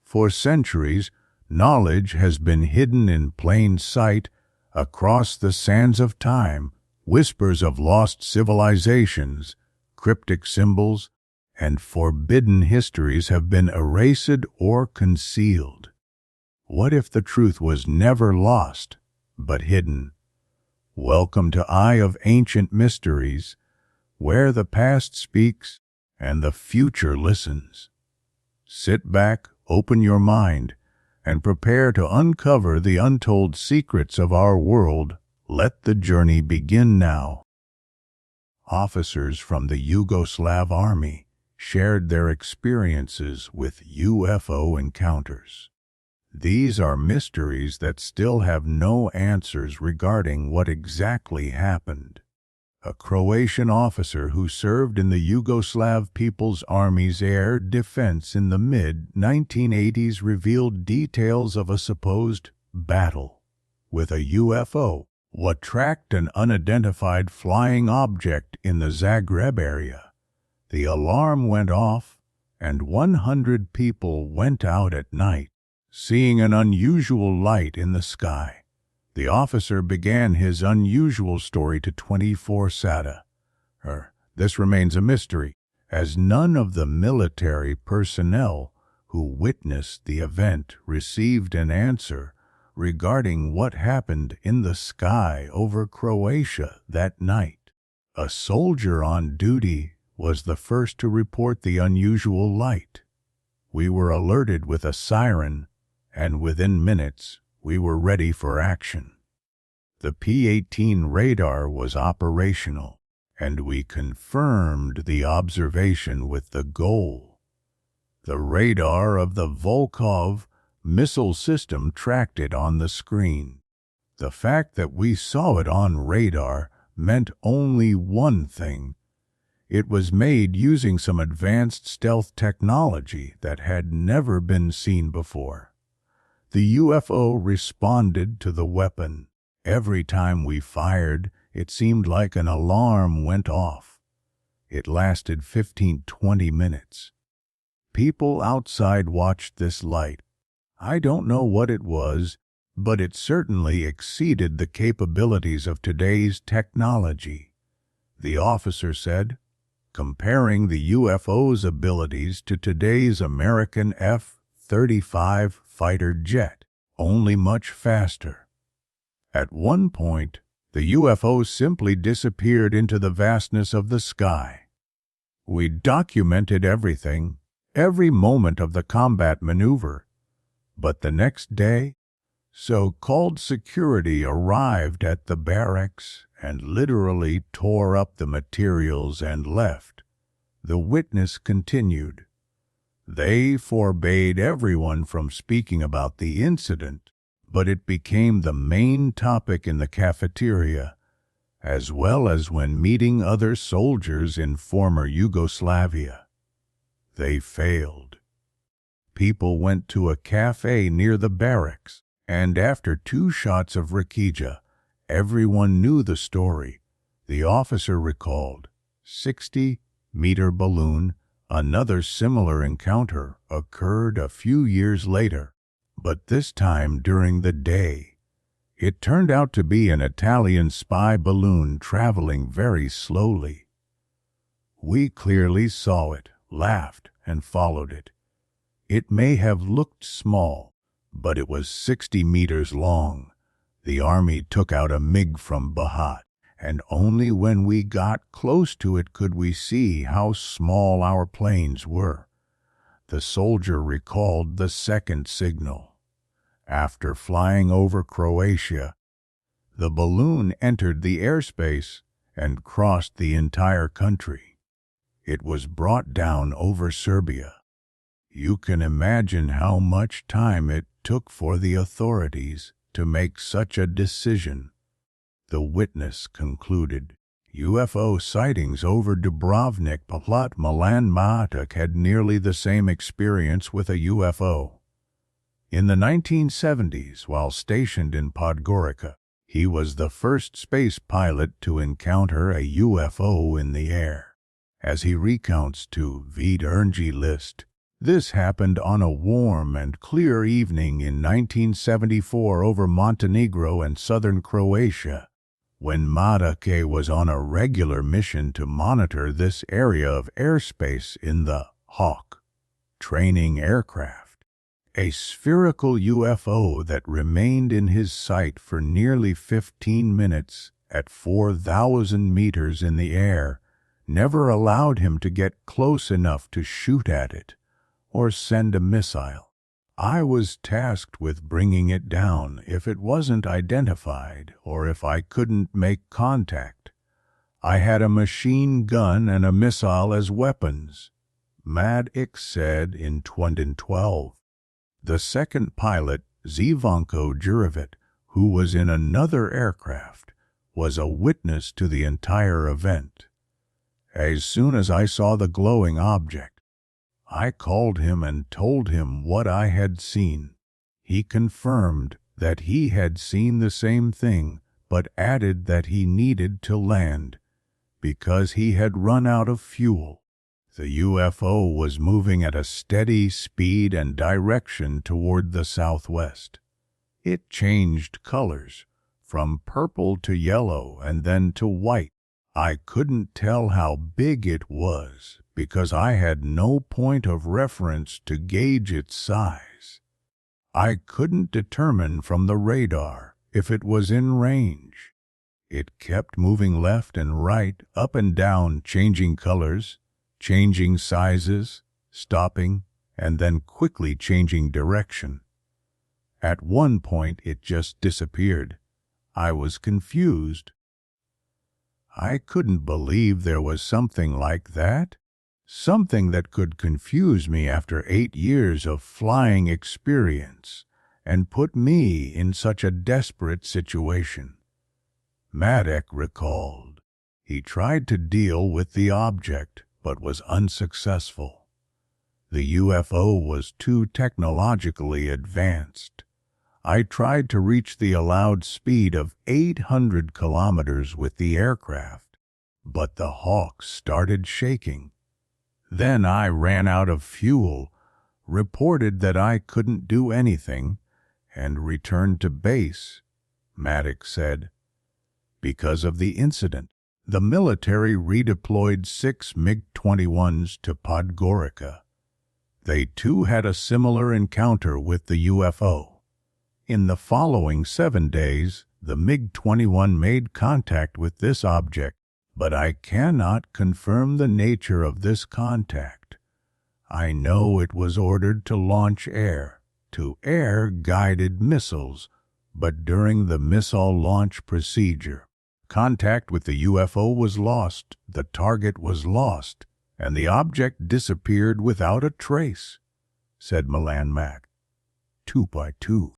For centuries, knowledge has been hidden in plain sight across the sands of time. Whispers of lost civilizations, cryptic symbols, and forbidden histories have been erased or concealed. What if the truth was never lost, but hidden? Welcome to Eye of Ancient Mysteries, where the past speaks and the future listens. Sit back, open your mind, and prepare to uncover the untold secrets of our world. Let the journey begin now. Officers from the Yugoslav army shared their experiences with UFO encounters. These are mysteries that still have no answers regarding what exactly happened. A Croatian officer who served in the Yugoslav People's Army's air defense in the mid-1980s revealed details of a supposed battle with a UFO. What tracked an unidentified flying object in the Zagreb area. The alarm went off, and 100 people went out at night, seeing an unusual light in the sky. The officer began his unusual story to 24/7. This remains a mystery, as none of the military personnel who witnessed the event received an answer regarding what happened in the sky over Croatia that night. A soldier on duty was the first to report the unusual light. We were alerted with a siren, and within minutes we were ready for action. The P-18 radar was operational, and we confirmed the observation with the goal. The radar of the Volkov missile system tracked it on the screen. The fact that we saw it on radar meant only one thing. It was made using some advanced stealth technology that had never been seen before. The UFO responded to the weapon. Every time we fired, it seemed like an alarm went off. It lasted 15-20 minutes. People outside watched this light. I don't know what it was, but it certainly exceeded the capabilities of today's technology, the officer said, comparing the UFO's abilities to today's American F-35 fighter jet, only much faster. At one point, the UFO simply disappeared into the vastness of the sky. We documented everything, every moment of the combat maneuver. But the next day, so-called security arrived at the barracks and literally tore up the materials and left. The witness continued. They forbade everyone from speaking about the incident, but it became the main topic in the cafeteria, as well as when meeting other soldiers in former Yugoslavia. They failed. People went to a cafe near the barracks, and after 2 shots of rakicha, everyone knew the story. The officer recalled. 60-meter balloon. Another similar encounter occurred a few years later, but this time during the day. It turned out to be an Italian spy balloon traveling very slowly. We clearly saw it, laughed, and followed it. It may have looked small, but it was 60 meters long. The army took out a MiG from Bahat, and only when we got close to it could we see how small our planes were. The soldier recalled the second signal. After flying over Croatia, the balloon entered the airspace and crossed the entire country. It was brought down over Serbia. You can imagine how much time it took for the authorities to make such a decision. The witness concluded. UFO sightings over Dubrovnik. Pilot Milan Maček had nearly the same experience with a UFO. In the 1970s, while stationed in Podgorica, he was the first space pilot to encounter a UFO in the air. As he recounts to Vid List, This happened on a warm and clear evening in 1974 over Montenegro and Southern Croatia, when Maček was on a regular mission to monitor this area of airspace in the Hawk training aircraft. A spherical UFO that remained in his sight for nearly 15 minutes at 4,000 meters in the air never allowed him to get close enough to shoot at it or send a missile. I was tasked with bringing it down if it wasn't identified or if I couldn't make contact. I had a machine gun and a missile as weapons, Maček said in 2012. The second pilot, Zvonko Jurevit, who was in another aircraft, was a witness to the entire event. As soon as I saw the glowing object, I called him and told him what I had seen. He confirmed that he had seen the same thing, but added that he needed to land because he had run out of fuel. The UFO was moving at a steady speed and direction toward the southwest. It changed colors, from purple to yellow and then to white. I couldn't tell how big it was because I had no point of reference to gauge its size. I couldn't determine from the radar if it was in range. It kept moving left and right, up and down, changing colors, changing sizes, stopping, and then quickly changing direction. At one point it just disappeared. I was confused. I couldn't believe there was something like that. Something that could confuse me after 8 years of flying experience and put me in such a desperate situation. Maček recalled. He tried to deal with the object, but was unsuccessful. The UFO was too technologically advanced. I tried to reach the allowed speed of 800 kilometers with the aircraft, but the Hawk started shaking. Then I ran out of fuel, reported that I couldn't do anything, and returned to base, Maček said. Because of the incident, the military redeployed 6 MiG-21s to Podgorica. They too had a similar encounter with the UFO. In the following 7 days, the MiG-21 made contact with this object, but I cannot confirm the nature of this contact. I know it was ordered to launch air-guided missiles, but during the missile launch procedure, contact with the UFO was lost, the target was lost, and the object disappeared without a trace, said Milan Maček. 2x2.